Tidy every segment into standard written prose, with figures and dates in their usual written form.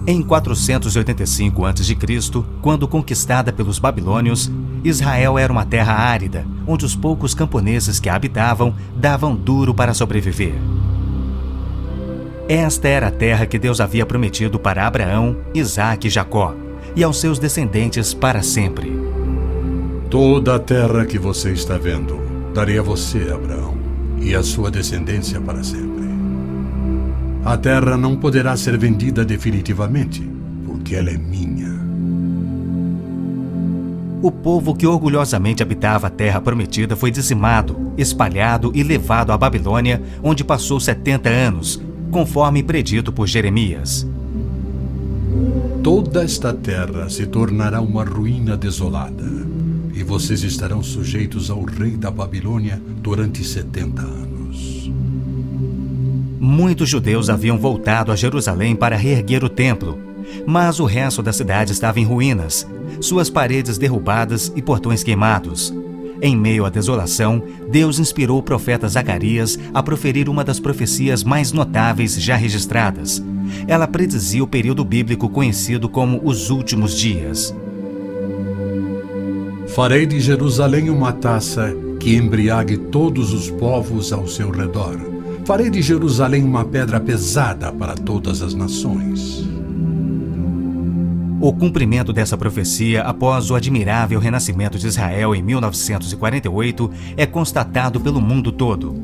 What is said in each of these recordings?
Em 485 a.C., quando conquistada pelos babilônios, Israel era uma terra árida, onde os poucos camponeses que a habitavam davam duro para sobreviver. Esta era a terra que Deus havia prometido para Abraão, Isaque e Jacó, e aos seus descendentes para sempre. Toda a terra que você está vendo, darei a você, Abraão, e a sua descendência para sempre. A terra não poderá ser vendida definitivamente, porque ela é minha. O povo que orgulhosamente habitava a terra prometida foi dizimado, espalhado e levado à Babilônia, onde passou 70 anos, conforme predito por Jeremias. Toda esta terra se tornará uma ruína desolada, e vocês estarão sujeitos ao rei da Babilônia durante 70 anos. Muitos judeus haviam voltado a Jerusalém para reerguer o templo, mas o resto da cidade estava em ruínas, suas paredes derrubadas e portões queimados. Em meio à desolação, Deus inspirou o profeta Zacarias a proferir uma das profecias mais notáveis já registradas. Ela predizia o período bíblico conhecido como os últimos dias. Farei de Jerusalém uma taça que embriague todos os povos ao seu redor. Farei de Jerusalém uma pedra pesada para todas as nações. O cumprimento dessa profecia após o admirável renascimento de Israel em 1948 é constatado pelo mundo todo.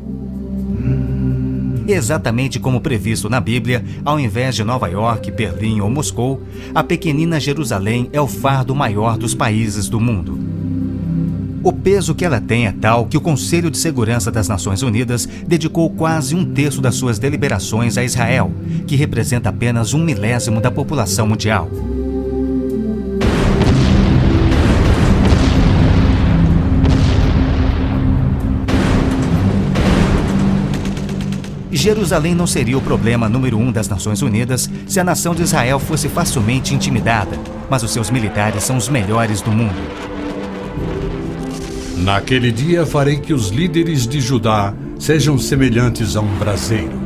Exatamente como previsto na Bíblia, ao invés de Nova York, Berlim ou Moscou, a pequenina Jerusalém é o fardo maior dos países do mundo. O peso que ela tem é tal que o Conselho de Segurança das Nações Unidas dedicou quase 1/3 das suas deliberações a Israel, que representa apenas 1/1000 da população mundial. Jerusalém não seria o problema número 1 das Nações Unidas se a nação de Israel fosse facilmente intimidada, mas os seus militares são os melhores do mundo. Naquele dia farei que os líderes de Judá sejam semelhantes a um braseiro.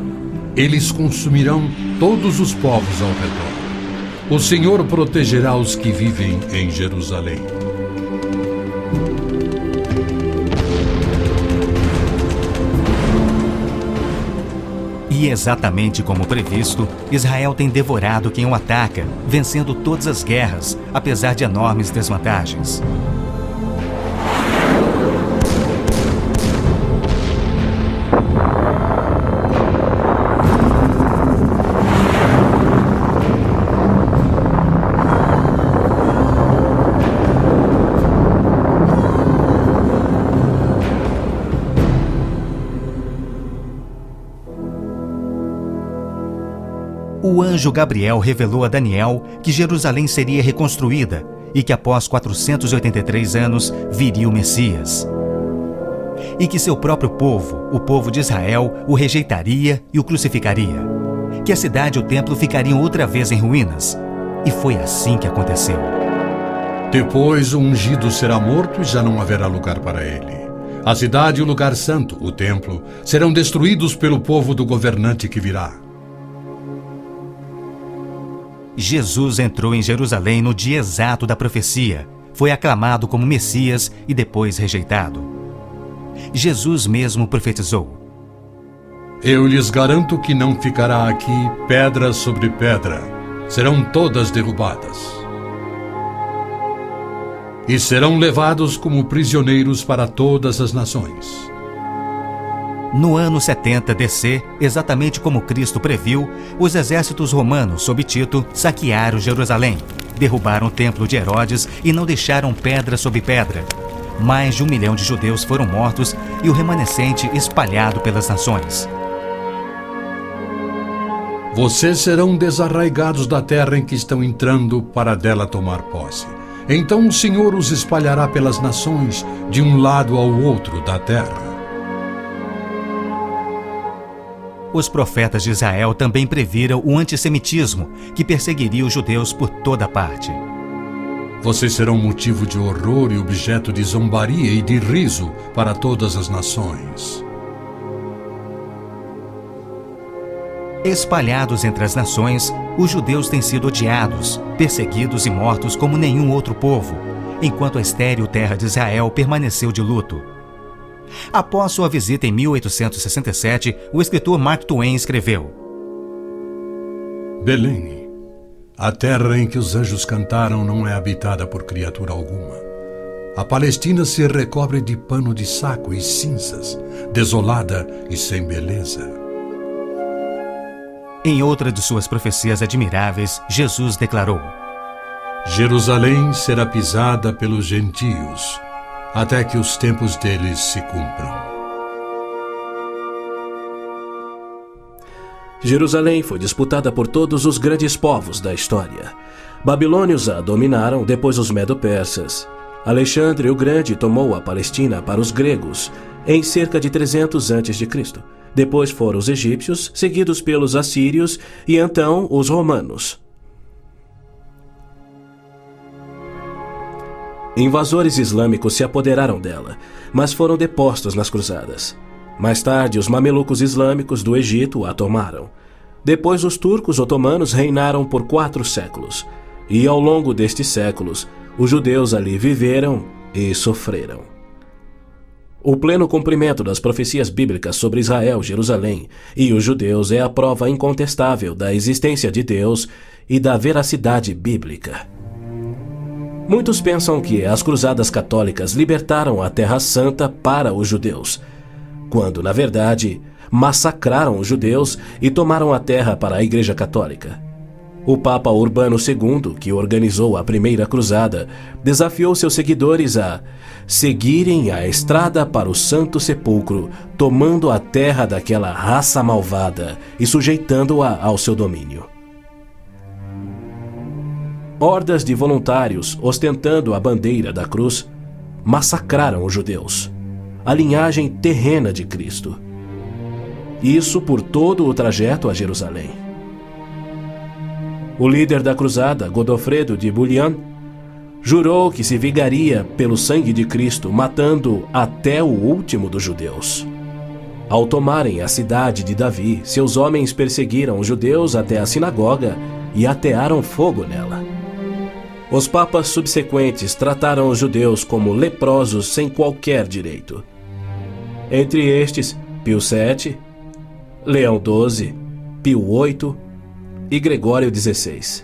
Eles consumirão todos os povos ao redor. O Senhor protegerá os que vivem em Jerusalém. E exatamente como previsto, Israel tem devorado quem o ataca, vencendo todas as guerras, apesar de enormes desvantagens. O anjo Gabriel revelou a Daniel que Jerusalém seria reconstruída e que após 483 anos viria o Messias. E que seu próprio povo, o povo de Israel, o rejeitaria e o crucificaria. Que a cidade e o templo ficariam outra vez em ruínas. E foi assim que aconteceu. Depois o ungido será morto e já não haverá lugar para ele. A cidade e o lugar santo, o templo, serão destruídos pelo povo do governante que virá. Jesus entrou em Jerusalém no dia exato da profecia, foi aclamado como Messias e depois rejeitado. Jesus mesmo profetizou: Eu lhes garanto que não ficará aqui pedra sobre pedra, serão todas derrubadas. E serão levados como prisioneiros para todas as nações. No ano 70 DC, exatamente como Cristo previu, os exércitos romanos, sob Tito, saquearam Jerusalém, derrubaram o templo de Herodes e não deixaram pedra sobre pedra. Mais de 1 milhão de judeus foram mortos e o remanescente espalhado pelas nações. Vocês serão desarraigados da terra em que estão entrando para dela tomar posse. Então o Senhor os espalhará pelas nações, de um lado ao outro da terra. Os profetas de Israel também previram o antissemitismo, que perseguiria os judeus por toda parte. Vocês serão motivo de horror e objeto de zombaria e de riso para todas as nações. Espalhados entre as nações, os judeus têm sido odiados, perseguidos e mortos como nenhum outro povo, enquanto a estéril terra de Israel permaneceu de luto. Após sua visita em 1867, o escritor Mark Twain escreveu: Belém, a terra em que os anjos cantaram não é habitada por criatura alguma. A Palestina se recobre de pano de saco e cinzas, desolada e sem beleza. Em outra de suas profecias admiráveis, Jesus declarou: Jerusalém será pisada pelos gentios, até que os tempos deles se cumpram. Jerusalém foi disputada por todos os grandes povos da história. Babilônios a dominaram, depois os medo-persas. Alexandre o Grande tomou a Palestina para os gregos em cerca de 300 a.C. Depois foram os egípcios, seguidos pelos assírios e então os romanos. Invasores islâmicos se apoderaram dela, mas foram depostos nas cruzadas. Mais tarde, os mamelucos islâmicos do Egito a tomaram. Depois, os turcos otomanos reinaram por 4 séculos. E ao longo destes séculos, os judeus ali viveram e sofreram. O pleno cumprimento das profecias bíblicas sobre Israel, Jerusalém e os judeus é a prova incontestável da existência de Deus e da veracidade bíblica. Muitos pensam que as cruzadas católicas libertaram a Terra Santa para os judeus, quando, na verdade, massacraram os judeus e tomaram a terra para a Igreja Católica. O Papa Urbano II, que organizou a primeira cruzada, desafiou seus seguidores a seguirem a estrada para o Santo Sepulcro, tomando a terra daquela raça malvada e sujeitando-a ao seu domínio. Hordas de voluntários, ostentando a bandeira da cruz, massacraram os judeus, a linhagem terrena de Cristo. Isso por todo o trajeto a Jerusalém. O líder da cruzada, Godofredo de Bouillon, jurou que se vingaria pelo sangue de Cristo, matando até o último dos judeus. Ao tomarem a cidade de Davi, seus homens perseguiram os judeus até a sinagoga e atearam fogo nela. Os papas subsequentes trataram os judeus como leprosos sem qualquer direito. Entre estes, Pio VII, Leão XII, Pio VIII e Gregório XVI.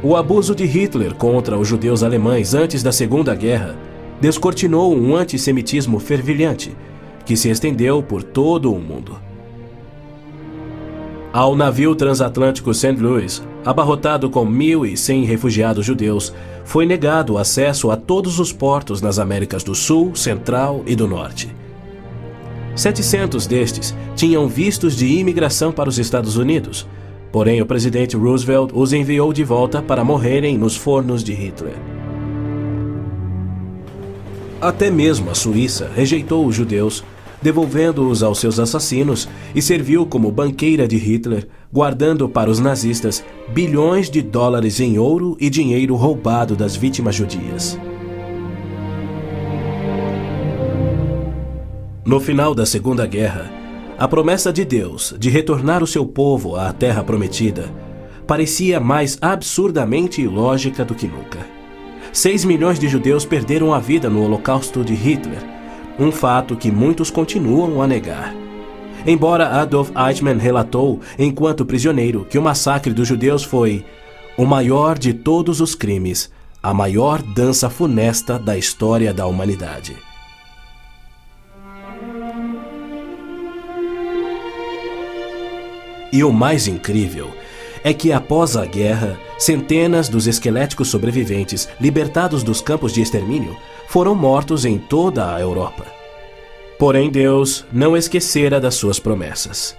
O abuso de Hitler contra os judeus alemães antes da Segunda Guerra descortinou um antissemitismo fervilhante que se estendeu por todo o mundo. Ao navio transatlântico St. Louis, abarrotado com 1.100 refugiados judeus, foi negado acesso a todos os portos nas Américas do Sul, Central e do Norte. 700 destes tinham vistos de imigração para os Estados Unidos, porém o presidente Roosevelt os enviou de volta para morrerem nos fornos de Hitler. Até mesmo a Suíça rejeitou os judeus, devolvendo-os aos seus assassinos, e serviu como banqueira de Hitler, guardando para os nazistas bilhões de dólares em ouro e dinheiro roubado das vítimas judias. No final da Segunda Guerra, a promessa de Deus de retornar o seu povo à Terra Prometida parecia mais absurdamente ilógica do que nunca. 6 milhões de judeus perderam a vida no Holocausto de Hitler, um fato que muitos continuam a negar. Embora Adolf Eichmann relatou, enquanto prisioneiro, que o massacre dos judeus foi o maior de todos os crimes, a maior dança funesta da história da humanidade. E o mais incrível é que, após a guerra, centenas dos esqueléticos sobreviventes, libertados dos campos de extermínio, foram mortos em toda a Europa. Porém, Deus não esquecera das suas promessas.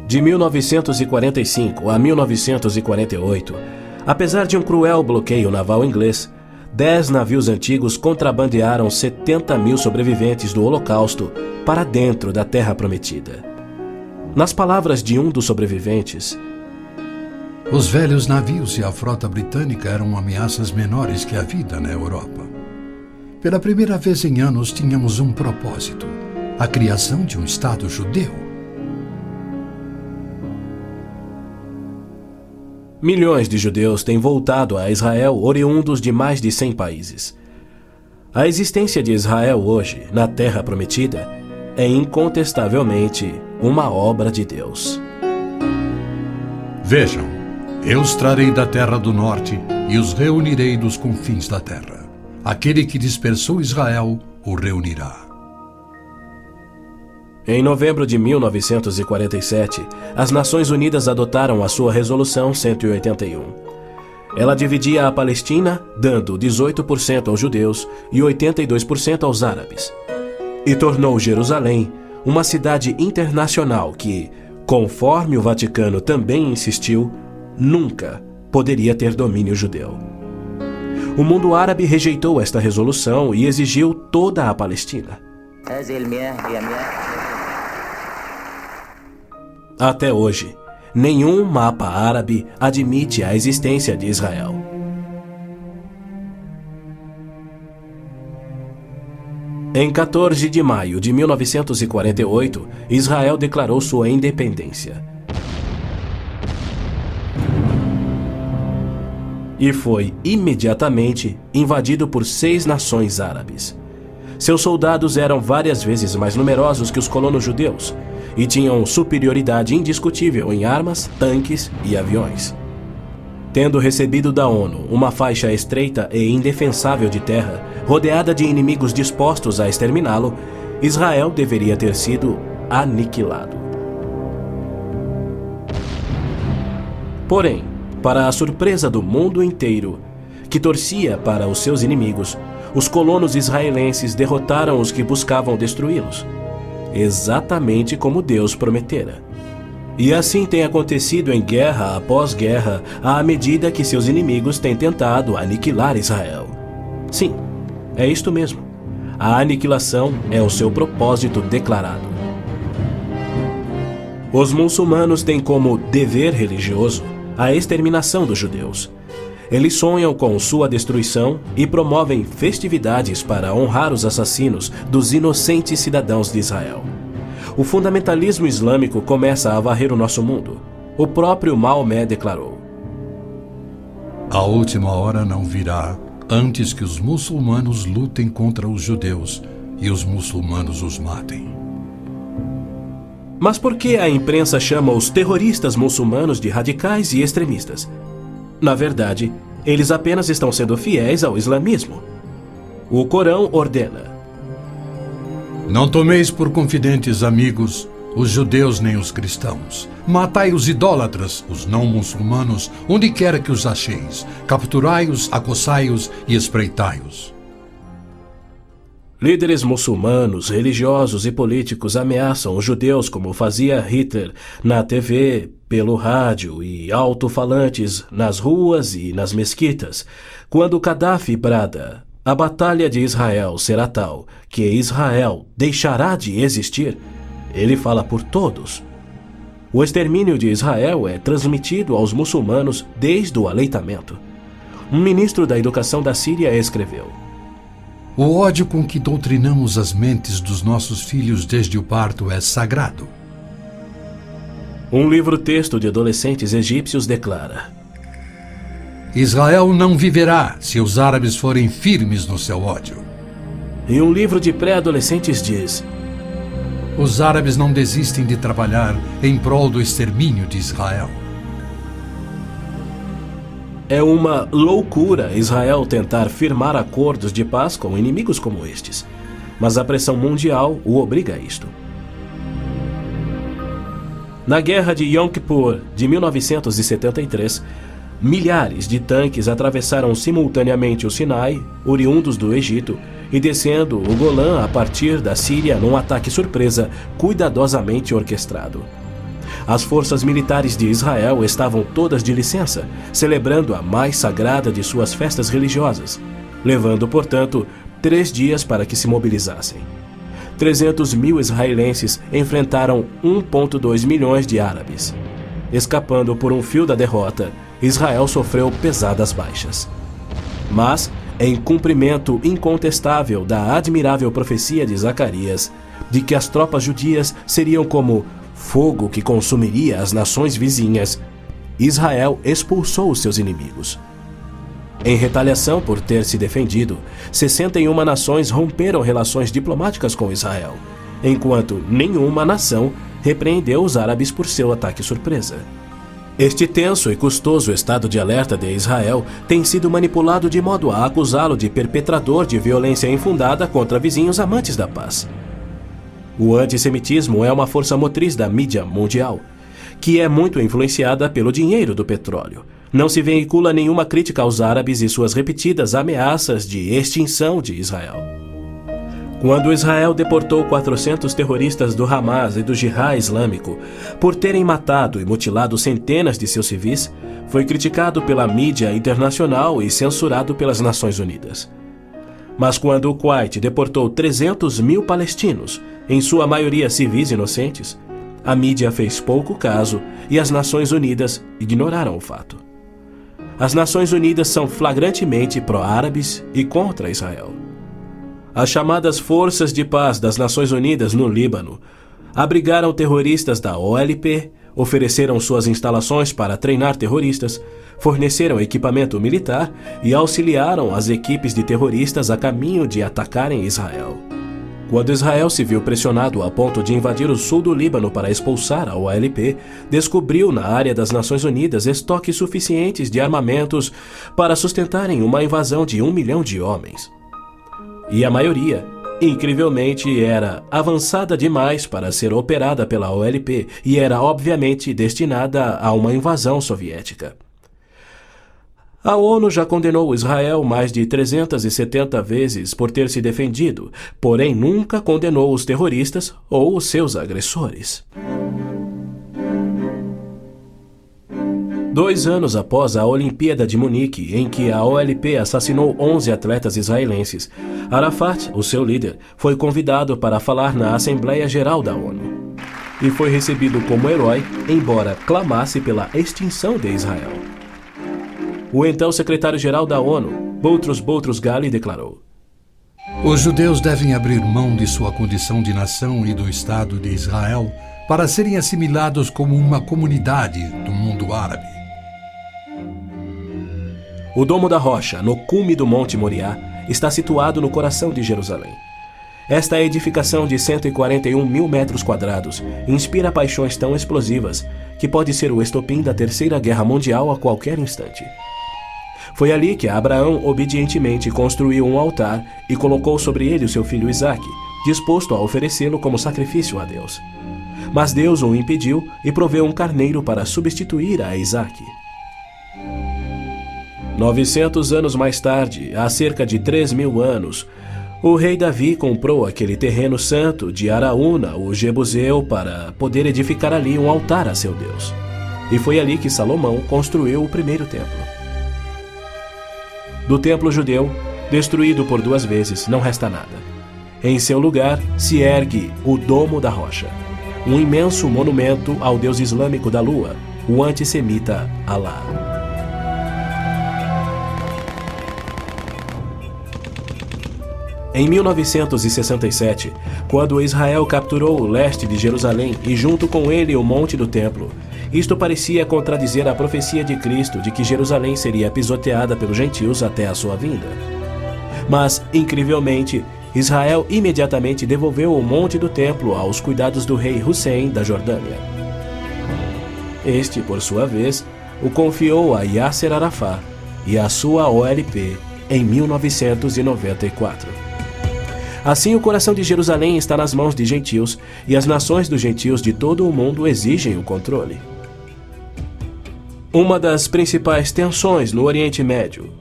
De 1945 a 1948, apesar de um cruel bloqueio naval inglês, 10 navios antigos contrabandearam 70 mil sobreviventes do Holocausto para dentro da Terra Prometida. Nas palavras de um dos sobreviventes, os velhos navios e a frota britânica eram ameaças menores que a vida na Europa. Pela primeira vez em anos tínhamos um propósito: a criação de um Estado judeu. Milhões de judeus têm voltado a Israel oriundos de mais de 100 países. A existência de Israel hoje, na Terra Prometida, é incontestavelmente uma obra de Deus. Vejam, eu os trarei da terra do norte e os reunirei dos confins da terra. Aquele que dispersou Israel o reunirá. Em novembro de 1947, as Nações Unidas adotaram a sua Resolução 181. Ela dividia a Palestina, dando 18% aos judeus e 82% aos árabes. E tornou Jerusalém uma cidade internacional que, conforme o Vaticano também insistiu, nunca poderia ter domínio judeu. O mundo árabe rejeitou esta resolução e exigiu toda a Palestina. Até hoje, nenhum mapa árabe admite a existência de Israel. Em 14 de maio de 1948, Israel declarou sua independência. E foi imediatamente invadido por 6 nações árabes. Seus soldados eram várias vezes mais numerosos que os colonos judeus e tinham superioridade indiscutível em armas, tanques e aviões. Tendo recebido da ONU uma faixa estreita e indefensável de terra, rodeada de inimigos dispostos a exterminá-lo, Israel deveria ter sido aniquilado. Porém, para a surpresa do mundo inteiro, que torcia para os seus inimigos, os colonos israelenses derrotaram os que buscavam destruí-los, exatamente como Deus prometera. E assim tem acontecido em guerra após guerra, à medida que seus inimigos têm tentado aniquilar Israel. Sim, é isto mesmo. A aniquilação é o seu propósito declarado. Os muçulmanos têm como dever religioso a exterminação dos judeus. Eles sonham com sua destruição e promovem festividades para honrar os assassinos dos inocentes cidadãos de Israel. O fundamentalismo islâmico começa a varrer o nosso mundo. O próprio Maomé declarou: A última hora não virá antes que os muçulmanos lutem contra os judeus e os muçulmanos os matem. Mas por que a imprensa chama os terroristas muçulmanos de radicais e extremistas? Na verdade, eles apenas estão sendo fiéis ao islamismo. O Corão ordena: Não tomeis por confidentes amigos os judeus nem os cristãos. Matai os idólatras, os não muçulmanos, onde quer que os acheis. Capturai-os, acossai-os e espreitai-os. Líderes muçulmanos, religiosos e políticos ameaçam os judeus como fazia Hitler na TV, pelo rádio e alto-falantes nas ruas e nas mesquitas. Quando Gaddafi brada: a batalha de Israel será tal que Israel deixará de existir, ele fala por todos. O extermínio de Israel é transmitido aos muçulmanos desde o aleitamento. Um ministro da educação da Síria escreveu: O ódio com que doutrinamos as mentes dos nossos filhos desde o parto é sagrado. Um livro-texto de adolescentes egípcios declara: Israel não viverá se os árabes forem firmes no seu ódio. E um livro de pré-adolescentes diz: Os árabes não desistem de trabalhar em prol do extermínio de Israel. É uma loucura Israel tentar firmar acordos de paz com inimigos como estes, mas a pressão mundial o obriga a isto. Na Guerra de Yom Kippur de 1973, milhares de tanques atravessaram simultaneamente o Sinai, oriundos do Egito, e descendo o Golã a partir da Síria num ataque surpresa cuidadosamente orquestrado. As forças militares de Israel estavam todas de licença, celebrando a mais sagrada de suas festas religiosas, levando, portanto, 3 dias para que se mobilizassem. 300 mil israelenses enfrentaram 1,2 milhões de árabes. Escapando por um fio da derrota, Israel sofreu pesadas baixas. Mas, em cumprimento incontestável da admirável profecia de Zacarias, de que as tropas judias seriam como fogo que consumiria as nações vizinhas, Israel expulsou os seus inimigos. Em retaliação por ter se defendido, 61 nações romperam relações diplomáticas com Israel, enquanto nenhuma nação repreendeu os árabes por seu ataque surpresa. Este tenso e custoso estado de alerta de Israel tem sido manipulado de modo a acusá-lo de perpetrador de violência infundada contra vizinhos amantes da paz. O antissemitismo é uma força motriz da mídia mundial, que é muito influenciada pelo dinheiro do petróleo. Não se veicula nenhuma crítica aos árabes e suas repetidas ameaças de extinção de Israel. Quando Israel deportou 400 terroristas do Hamas e do Jihad Islâmico por terem matado e mutilado centenas de seus civis, foi criticado pela mídia internacional e censurado pelas Nações Unidas. Mas quando o Kuwait deportou 300 mil palestinos, em sua maioria civis inocentes, a mídia fez pouco caso e as Nações Unidas ignoraram o fato. As Nações Unidas são flagrantemente pró-árabes e contra Israel. As chamadas Forças de Paz das Nações Unidas no Líbano abrigaram terroristas da OLP, ofereceram suas instalações para treinar terroristas, forneceram equipamento militar e auxiliaram as equipes de terroristas a caminho de atacarem Israel. Quando Israel se viu pressionado a ponto de invadir o sul do Líbano para expulsar a OLP, descobriu na área das Nações Unidas estoques suficientes de armamentos para sustentarem uma invasão de 1 milhão de homens. E a maioria, incrivelmente, era avançada demais para ser operada pela OLP e era obviamente destinada a uma invasão soviética. A ONU já condenou Israel mais de 370 vezes por ter se defendido, porém nunca condenou os terroristas ou os seus agressores. 2 anos após a Olimpíada de Munique, em que a OLP assassinou 11 atletas israelenses, Arafat, o seu líder, foi convidado para falar na Assembleia Geral da ONU. E foi recebido como herói, embora clamasse pela extinção de Israel. O então secretário-geral da ONU, Boutros Ghali, declarou: Os judeus devem abrir mão de sua condição de nação e do Estado de Israel para serem assimilados como uma comunidade do mundo árabe. O Domo da Rocha, no cume do Monte Moriá, está situado no coração de Jerusalém. Esta edificação de 141 mil metros quadrados inspira paixões tão explosivas que pode ser o estopim da Terceira Guerra Mundial a qualquer instante. Foi ali que Abraão obedientemente construiu um altar e colocou sobre ele o seu filho Isaque, disposto a oferecê-lo como sacrifício a Deus. Mas Deus o impediu e proveu um carneiro para substituir a Isaque. 900 anos mais tarde, há cerca de 3.000 anos, o rei Davi comprou aquele terreno santo de Araúna, o Jebuseu, para poder edificar ali um altar a seu Deus. E foi ali que Salomão construiu o primeiro templo. Do templo judeu, destruído por 2 vezes, não resta nada. Em seu lugar se ergue o Domo da Rocha, um imenso monumento ao deus islâmico da lua, o antissemita Alá. Em 1967, quando Israel capturou o leste de Jerusalém e junto com ele o Monte do Templo, isto parecia contradizer a profecia de Cristo de que Jerusalém seria pisoteada pelos gentios até a sua vinda. Mas, incrivelmente, Israel imediatamente devolveu o Monte do Templo aos cuidados do rei Hussein da Jordânia. Este, por sua vez, o confiou a Yasser Arafat e a sua OLP em 1994. Assim, o coração de Jerusalém está nas mãos de gentios e as nações dos gentios de todo o mundo exigem o controle. Uma das principais tensões no Oriente Médio,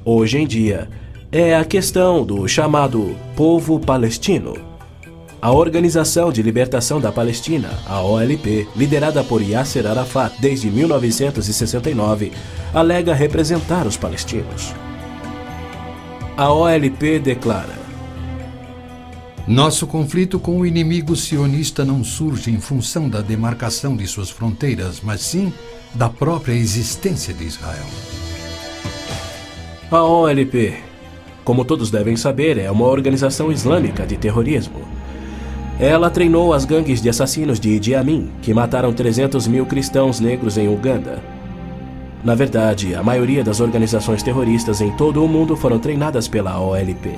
hoje em dia, é a questão do chamado povo palestino. A Organização de Libertação da Palestina, a OLP, liderada por Yasser Arafat desde 1969, alega representar os palestinos. A OLP declara: Nosso conflito com o inimigo sionista não surge em função da demarcação de suas fronteiras, mas sim da própria existência de Israel. A OLP, como todos devem saber, é uma organização islâmica de terrorismo. Ela treinou as gangues de assassinos de Idi Amin, que mataram 300 mil cristãos negros em Uganda. Na verdade, a maioria das organizações terroristas em todo o mundo foram treinadas pela OLP.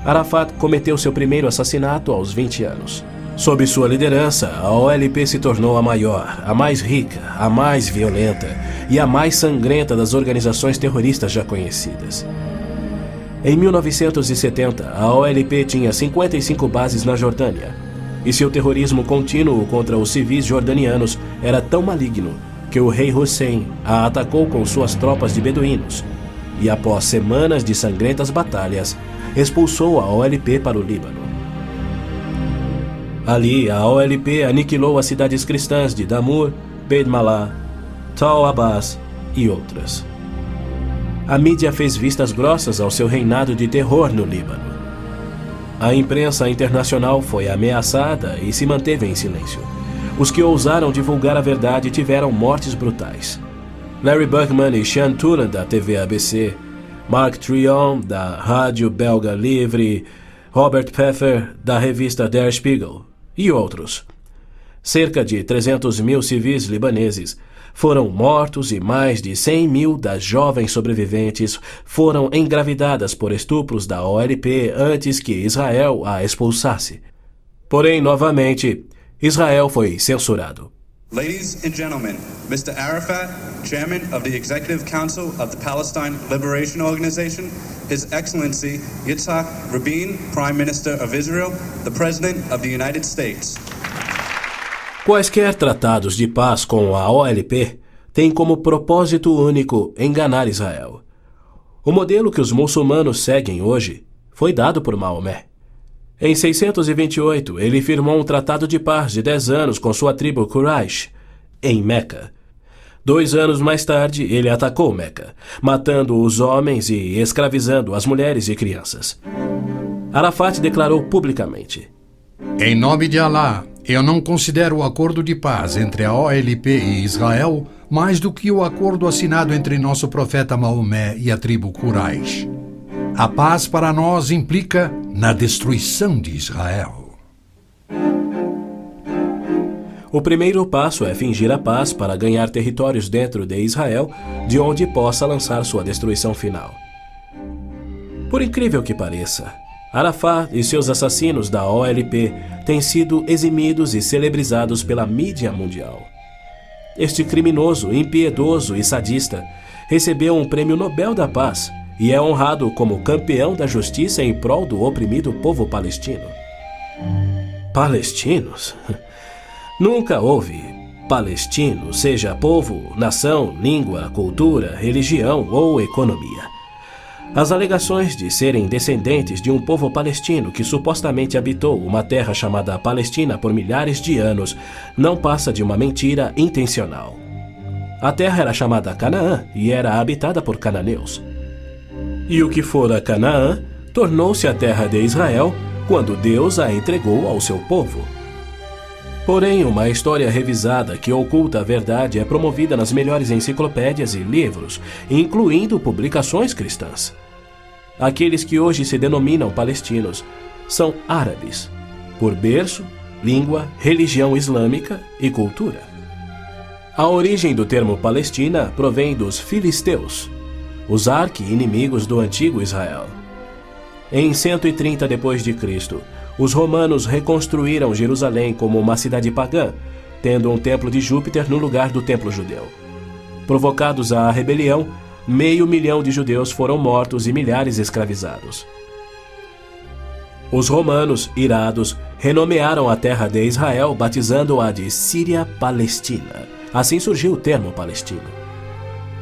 Arafat cometeu seu primeiro assassinato aos 20 anos. Sob sua liderança, a OLP se tornou a maior, a mais rica, a mais violenta e a mais sangrenta das organizações terroristas já conhecidas. Em 1970, a OLP tinha 55 bases na Jordânia, e seu terrorismo contínuo contra os civis jordanianos era tão maligno que o rei Hussein a atacou com suas tropas de beduínos e, após semanas de sangrentas batalhas, expulsou a OLP para o Líbano. Ali, a OLP aniquilou as cidades cristãs de Damour, Beit Malá, Tal Abbas e outras. A mídia fez vistas grossas ao seu reinado de terror no Líbano. A imprensa internacional foi ameaçada e se manteve em silêncio. Os que ousaram divulgar a verdade tiveram mortes brutais. Larry Buckman e Sean Turan, da TV ABC, Mark Trion, da Rádio Belga Livre, Robert Pfeffer, da revista Der Spiegel, e outros. Cerca de 300 mil civis libaneses foram mortos e mais de 100 mil das jovens sobreviventes foram engravidadas por estupros da OLP antes que Israel a expulsasse. Porém, novamente, Israel foi censurado. Ladies and gentlemen, Mr. Arafat, Chairman of the Executive Council of the Palestine Liberation Organization, His Excellency Yitzhak Rabin, Prime Minister of Israel, the President of the United States. Quaisquer tratados de paz com a OLP têm como propósito único enganar Israel. O modelo que os muçulmanos seguem hoje foi dado por Maomé. Em 628, ele firmou um tratado de paz de 10 anos com sua tribo Quraysh, em Meca. 2 anos mais tarde, ele atacou Meca, matando os homens e escravizando as mulheres e crianças. Arafat declarou publicamente: Em nome de Alá, eu não considero o acordo de paz entre a OLP e Israel mais do que o acordo assinado entre nosso profeta Maomé e a tribo Quraysh. A paz para nós implica na destruição de Israel. O primeiro passo é fingir a paz para ganhar territórios dentro de Israel, de onde possa lançar sua destruição final. Por incrível que pareça, Arafat e seus assassinos da OLP têm sido eximidos e celebrizados pela mídia mundial. Este criminoso, impiedoso e sadista recebeu um prêmio Nobel da Paz e é honrado como campeão da justiça em prol do oprimido povo palestino. Palestinos? Nunca houve palestino, seja povo, nação, língua, cultura, religião ou economia. As alegações de serem descendentes de um povo palestino que supostamente habitou uma terra chamada Palestina por milhares de anos não passa de uma mentira intencional. A terra era chamada Canaã e era habitada por cananeus. E o que fora Canaã tornou-se a terra de Israel quando Deus a entregou ao seu povo. Porém, uma história revisada que oculta a verdade é promovida nas melhores enciclopédias e livros, incluindo publicações cristãs. Aqueles que hoje se denominam palestinos são árabes, por berço, língua, religião islâmica e cultura. A origem do termo Palestina provém dos filisteus, os arqui-inimigos do antigo Israel. Em 130 d.C., os romanos reconstruíram Jerusalém como uma cidade pagã, tendo um templo de Júpiter no lugar do templo judeu. Provocados à rebelião, 500 mil de judeus foram mortos e milhares escravizados. Os romanos, irados, renomearam a terra de Israel, batizando-a de Síria-Palestina. Assim surgiu o termo palestino.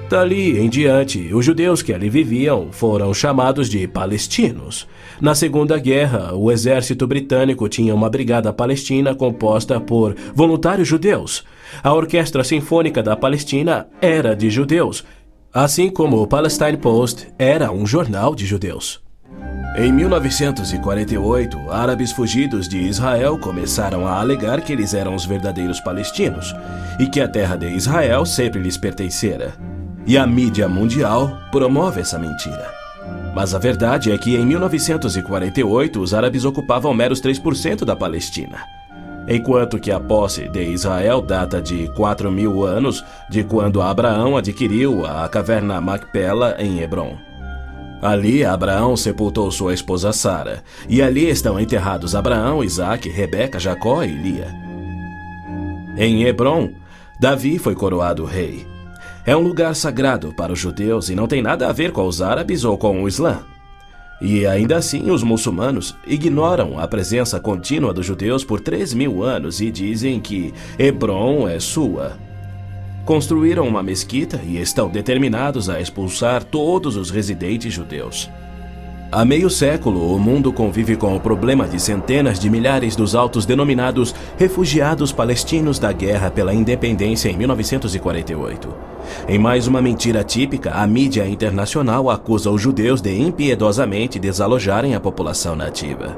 Dali em diante, os judeus que ali viviam foram chamados de palestinos. Na Segunda Guerra, o exército britânico tinha uma brigada palestina composta por voluntários judeus. A Orquestra Sinfônica da Palestina era de judeus, assim como o Palestine Post era um jornal de judeus. Em 1948, árabes fugidos de Israel começaram a alegar que eles eram os verdadeiros palestinos e que a terra de Israel sempre lhes pertencera. E a mídia mundial promove essa mentira. Mas a verdade é que em 1948 os árabes ocupavam meros 3% da Palestina. Enquanto que a posse de Israel data de 4.000 anos de quando Abraão adquiriu a caverna Macpela em Hebrom. Ali Abraão sepultou sua esposa Sara, e ali estão enterrados Abraão, Isaque, Rebeca, Jacó e Lia. Em Hebrom, Davi foi coroado rei. É um lugar sagrado para os judeus e não tem nada a ver com os árabes ou com o Islã. E ainda assim, os muçulmanos ignoram a presença contínua dos judeus por 3.000 anos e dizem que Hebrom é sua. Construíram uma mesquita e estão determinados a expulsar todos os residentes judeus. Há meio século, o mundo convive com o problema de centenas de milhares dos autodenominados refugiados palestinos da guerra pela independência em 1948. Em mais uma mentira típica, a mídia internacional acusa os judeus de impiedosamente desalojarem a população nativa.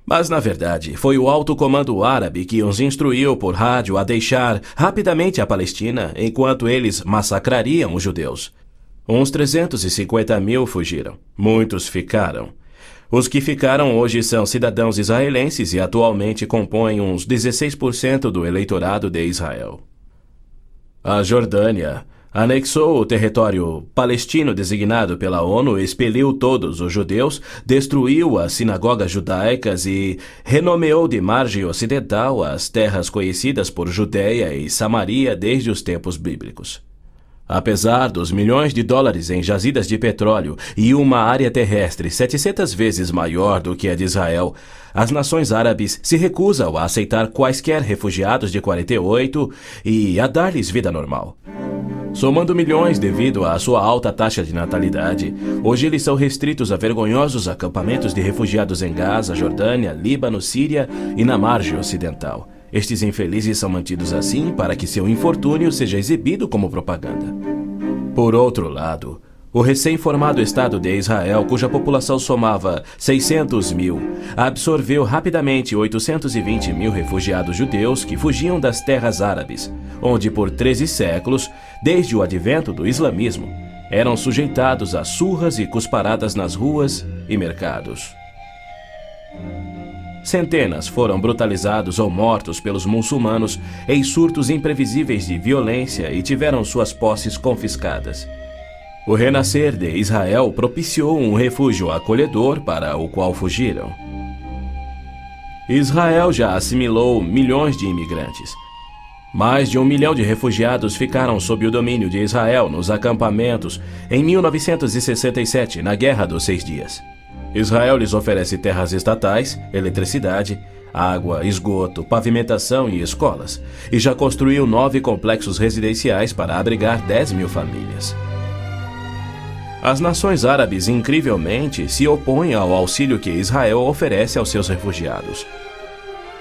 Mas, na verdade, foi o alto comando árabe que os instruiu por rádio a deixar rapidamente a Palestina enquanto eles massacrariam os judeus. Uns 350.000 fugiram. Muitos ficaram. Os que ficaram hoje são cidadãos israelenses e atualmente compõem uns 16% do eleitorado de Israel. A Jordânia anexou o território palestino designado pela ONU, expeliu todos os judeus, destruiu as sinagogas judaicas e renomeou de margem ocidental as terras conhecidas por Judeia e Samaria desde os tempos bíblicos. Apesar dos milhões de dólares em jazidas de petróleo e uma área terrestre 700 vezes maior do que a de Israel, as nações árabes se recusam a aceitar quaisquer refugiados de 48 e a dar-lhes vida normal. Somando milhões devido à sua alta taxa de natalidade, hoje eles são restritos a vergonhosos acampamentos de refugiados em Gaza, Jordânia, Líbano, Síria e na margem ocidental. Estes infelizes são mantidos assim para que seu infortúnio seja exibido como propaganda. Por outro lado, o recém-formado Estado de Israel, cuja população somava 600.000, absorveu rapidamente 820.000 refugiados judeus que fugiam das terras árabes, onde por 13 séculos, desde o advento do islamismo, eram sujeitados a surras e cusparadas nas ruas e mercados. Centenas foram brutalizados ou mortos pelos muçulmanos em surtos imprevisíveis de violência e tiveram suas posses confiscadas. O renascer de Israel propiciou um refúgio acolhedor para o qual fugiram. Israel já assimilou milhões de imigrantes. Mais de 1 milhão de refugiados ficaram sob o domínio de Israel nos acampamentos em 1967, na Guerra dos 6 Dias. Israel lhes oferece terras estatais, eletricidade, água, esgoto, pavimentação e escolas, e já construiu 9 complexos residenciais para abrigar 10.000 famílias. As nações árabes, incrivelmente, se opõem ao auxílio que Israel oferece aos seus refugiados.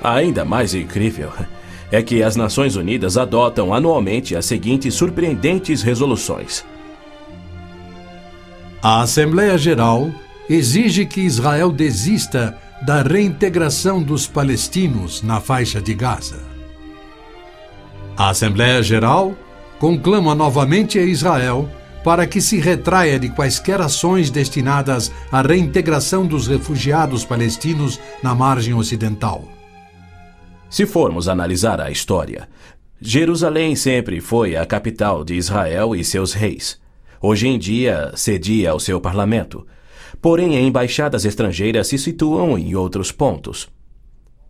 Ainda mais incrível é que as Nações Unidas adotam anualmente as seguintes surpreendentes resoluções. A Assembleia Geral exige que Israel desista da reintegração dos palestinos na faixa de Gaza. A Assembleia Geral conclama novamente a Israel para que se retraia de quaisquer ações destinadas à reintegração dos refugiados palestinos na margem ocidental. Se formos analisar a história, Jerusalém sempre foi a capital de Israel e seus reis. Hoje em dia, cedia ao seu parlamento. Porém, embaixadas estrangeiras se situam em outros pontos.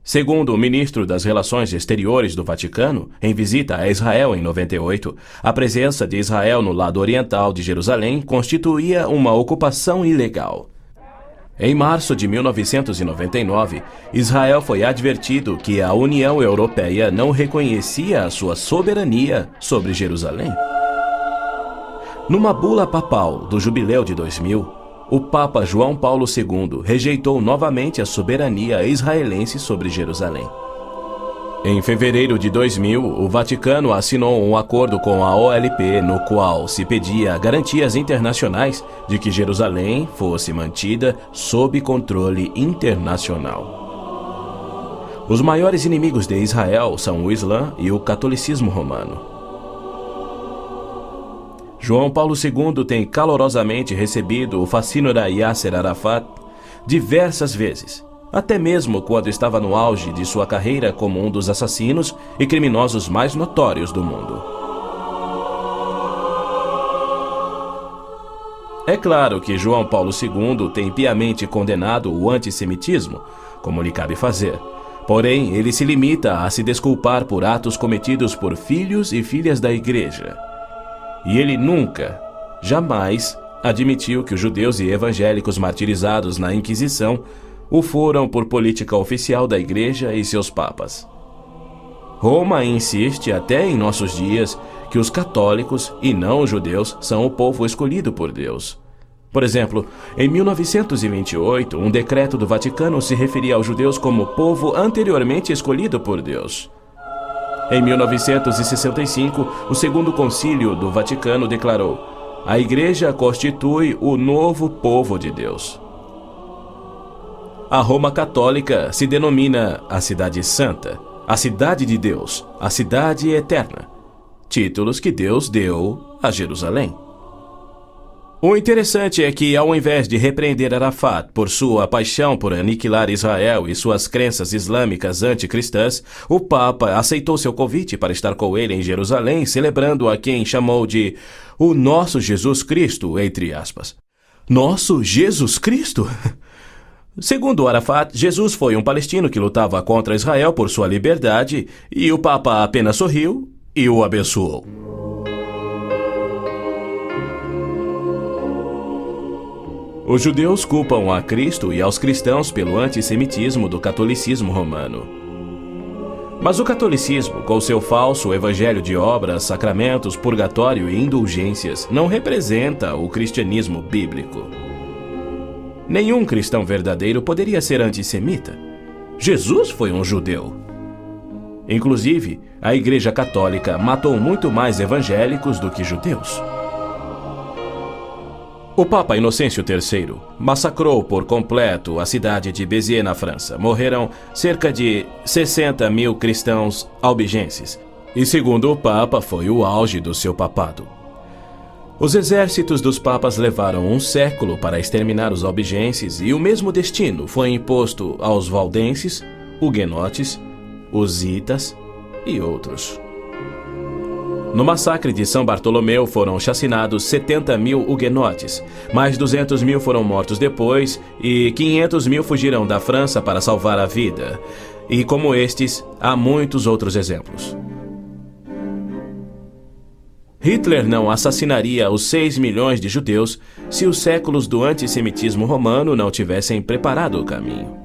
Segundo o ministro das Relações Exteriores do Vaticano, em visita a Israel em 98, a presença de Israel no lado oriental de Jerusalém constituía uma ocupação ilegal. Em março de 1999, Israel foi advertido que a União Europeia não reconhecia a sua soberania sobre Jerusalém. Numa bula papal do Jubileu de 2000, o Papa João Paulo II rejeitou novamente a soberania israelense sobre Jerusalém. Em fevereiro de 2000, o Vaticano assinou um acordo com a OLP no qual se pedia garantias internacionais de que Jerusalém fosse mantida sob controle internacional. Os maiores inimigos de Israel são o Islã e o catolicismo romano. João Paulo II tem calorosamente recebido o fascínora Yasser Arafat diversas vezes, até mesmo quando estava no auge de sua carreira como um dos assassinos e criminosos mais notórios do mundo. É claro que João Paulo II tem piamente condenado o antissemitismo, como lhe cabe fazer. Porém, ele se limita a se desculpar por atos cometidos por filhos e filhas da Igreja. E ele nunca, jamais, admitiu que os judeus e evangélicos martirizados na Inquisição o foram por política oficial da Igreja e seus papas. Roma insiste até em nossos dias que os católicos e não os judeus são o povo escolhido por Deus. Por exemplo, em 1928, um decreto do Vaticano se referia aos judeus como povo anteriormente escolhido por Deus. Em 1965, o Segundo Concílio do Vaticano declarou: a Igreja constitui o novo povo de Deus. A Roma Católica se denomina a Cidade Santa, a Cidade de Deus, a Cidade Eterna, títulos que Deus deu a Jerusalém. O interessante é que, ao invés de repreender Arafat por sua paixão por aniquilar Israel e suas crenças islâmicas anticristãs, o Papa aceitou seu convite para estar com ele em Jerusalém, celebrando a quem chamou de o nosso Jesus Cristo, entre aspas. Nosso Jesus Cristo? Segundo Arafat, Jesus foi um palestino que lutava contra Israel por sua liberdade, e o Papa apenas sorriu e o abençoou. Os judeus culpam a Cristo e aos cristãos pelo antissemitismo do catolicismo romano. Mas o catolicismo, com seu falso evangelho de obras, sacramentos, purgatório e indulgências, não representa o cristianismo bíblico. Nenhum cristão verdadeiro poderia ser antissemita. Jesus foi um judeu. Inclusive, a Igreja Católica matou muito mais evangélicos do que judeus. O Papa Inocêncio III massacrou por completo a cidade de Béziers, na França. Morreram cerca de 60 mil cristãos albigenses. E, segundo o Papa, foi o auge do seu papado. Os exércitos dos papas levaram um século para exterminar os albigenses e o mesmo destino foi imposto aos valdenses, huguenotes, husitas e outros. No massacre de São Bartolomeu foram chacinados 70 mil huguenotes, mais 200 mil foram mortos depois e 500 mil fugiram da França para salvar a vida. E como estes, há muitos outros exemplos. Hitler não assassinaria os 6 milhões de judeus se os séculos do antissemitismo romano não tivessem preparado o caminho.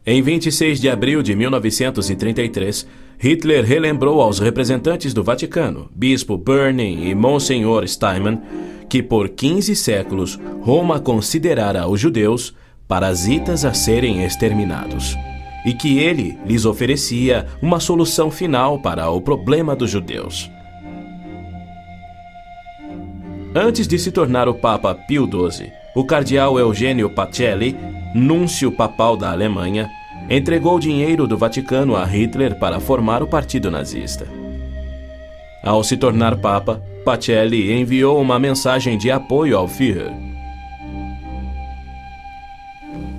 Em 26 de abril de 1933, Hitler relembrou aos representantes do Vaticano, Bispo Börning e Monsenhor Steinmann, que por 15 séculos Roma considerara os judeus parasitas a serem exterminados, e que ele lhes oferecia uma solução final para o problema dos judeus. Antes de se tornar o Papa Pio XII, o cardeal Eugênio Pacelli, núncio papal da Alemanha, entregou dinheiro do Vaticano a Hitler para formar o partido nazista. Ao se tornar Papa, Pacelli enviou uma mensagem de apoio ao Führer.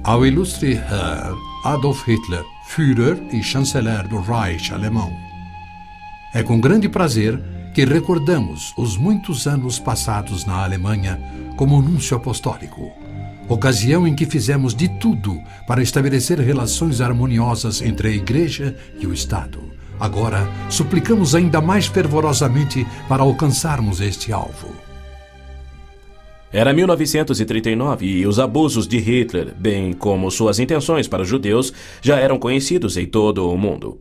Ao ilustre Herr Adolf Hitler, Führer e chanceler do Reich alemão. É com grande prazer que recordamos os muitos anos passados na Alemanha como núncio apostólico, ocasião em que fizemos de tudo para estabelecer relações harmoniosas entre a Igreja e o Estado. Agora, suplicamos ainda mais fervorosamente para alcançarmos este alvo. Era 1939 e os abusos de Hitler, bem como suas intenções para os judeus, já eram conhecidos em todo o mundo.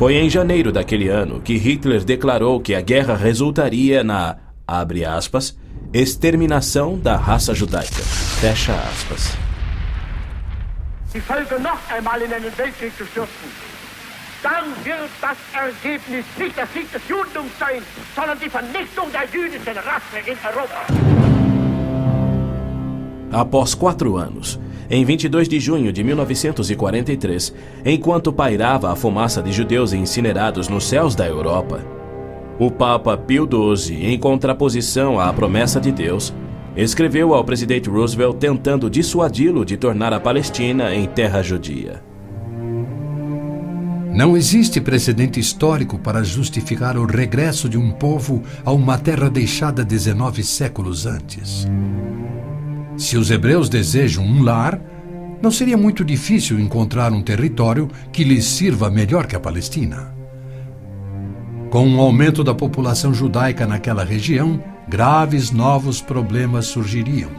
Foi em janeiro daquele ano que Hitler declarou que a guerra resultaria na, abre aspas, exterminação da raça judaica, fecha aspas. Die Völker noch einmal in einen Weltkrieg zu stürzen, dann wird das Ergebnis nicht der Sieg des Judentums sein, sondern die Vernichtung der jüdischen Rasse in Europa. após 4 anos, em 22 de junho de 1943, enquanto pairava a fumaça de judeus incinerados nos céus da Europa, o Papa Pio XII, em contraposição à promessa de Deus, escreveu ao presidente Roosevelt tentando dissuadi-lo de tornar a Palestina em terra judia. Não existe precedente histórico para justificar o regresso de um povo a uma terra deixada 19 séculos antes. Se os hebreus desejam um lar, não seria muito difícil encontrar um território que lhes sirva melhor que a Palestina. Com o aumento da população judaica naquela região, graves novos problemas surgiriam.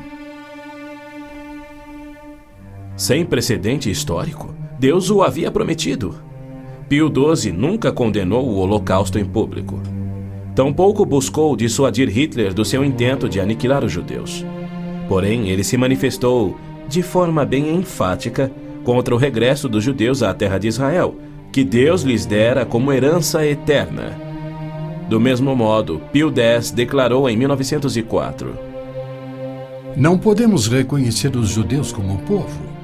Sem precedente histórico, Deus o havia prometido. Pio XII nunca condenou o Holocausto em público. Tampouco buscou dissuadir Hitler do seu intento de aniquilar os judeus. Porém, ele se manifestou, de forma bem enfática, contra o regresso dos judeus à terra de Israel, que Deus lhes dera como herança eterna. Do mesmo modo, Pio X declarou em 1904: Não podemos reconhecer os judeus como povo.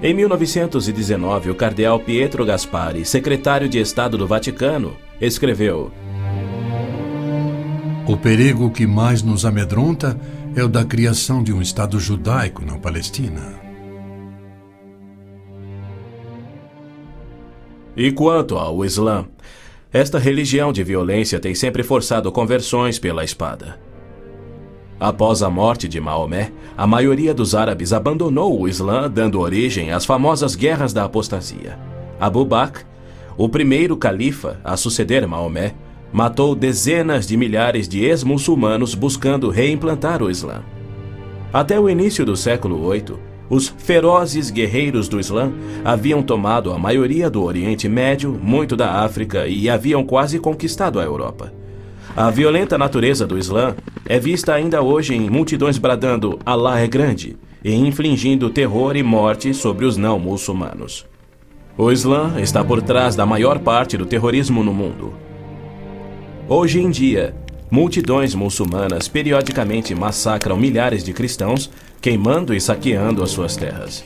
Em 1919, o cardeal Pietro Gasparri, secretário de Estado do Vaticano, escreveu: O perigo que mais nos amedronta é o da criação de um Estado judaico na Palestina. E quanto ao Islã, esta religião de violência tem sempre forçado conversões pela espada. Após a morte de Maomé, a maioria dos árabes abandonou o Islã, dando origem às famosas Guerras da Apostasia. Abu Bakr, o primeiro califa a suceder Maomé, matou dezenas de milhares de ex-muçulmanos buscando reimplantar o Islã. Até o início do século VIII, os ferozes guerreiros do Islã haviam tomado a maioria do Oriente Médio, muito da África e haviam quase conquistado a Europa. A violenta natureza do Islã é vista ainda hoje em multidões bradando "Alá é grande" e infligindo terror e morte sobre os não-muçulmanos. O Islã está por trás da maior parte do terrorismo no mundo. Hoje em dia, multidões muçulmanas periodicamente massacram milhares de cristãos, queimando e saqueando as suas terras.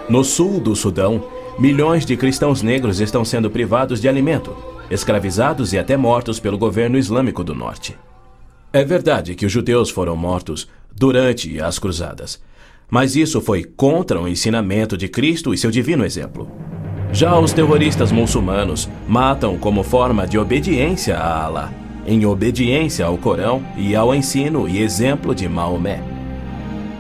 No sul do Sudão, milhões de cristãos negros estão sendo privados de alimento, escravizados e até mortos pelo governo islâmico do norte. É verdade que os judeus foram mortos durante as cruzadas, mas isso foi contra o ensinamento de Cristo e seu divino exemplo. Já os terroristas muçulmanos matam como forma de obediência a Alá, em obediência ao Corão e ao ensino e exemplo de Maomé.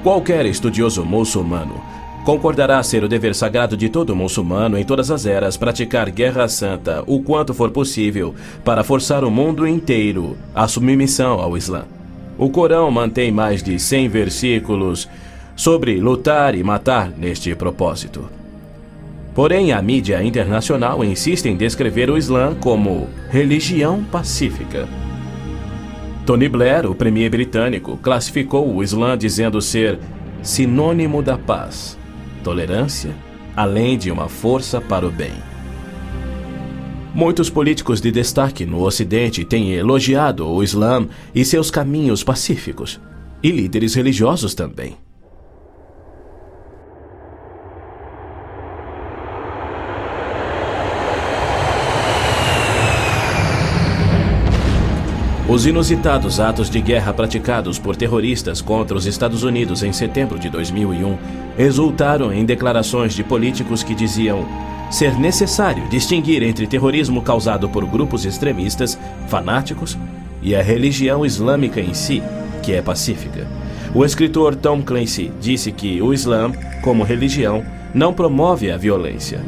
Qualquer estudioso muçulmano concordará ser o dever sagrado de todo muçulmano em todas as eras praticar guerra santa o quanto for possível para forçar o mundo inteiro à submissão ao Islã. O Corão mantém mais de 100 versículos sobre lutar e matar neste propósito. Porém, a mídia internacional insiste em descrever o Islã como religião pacífica. Tony Blair, o premier britânico, classificou o Islã dizendo ser sinônimo da paz, tolerância, além de uma força para o bem. Muitos políticos de destaque no Ocidente têm elogiado o Islã e seus caminhos pacíficos, e líderes religiosos também. Os inusitados atos de guerra praticados por terroristas contra os Estados Unidos em setembro de 2001 resultaram em declarações de políticos que diziam ser necessário distinguir entre terrorismo causado por grupos extremistas, fanáticos, e a religião islâmica em si, que é pacífica. O escritor Tom Clancy disse que o Islã, como religião, não promove a violência.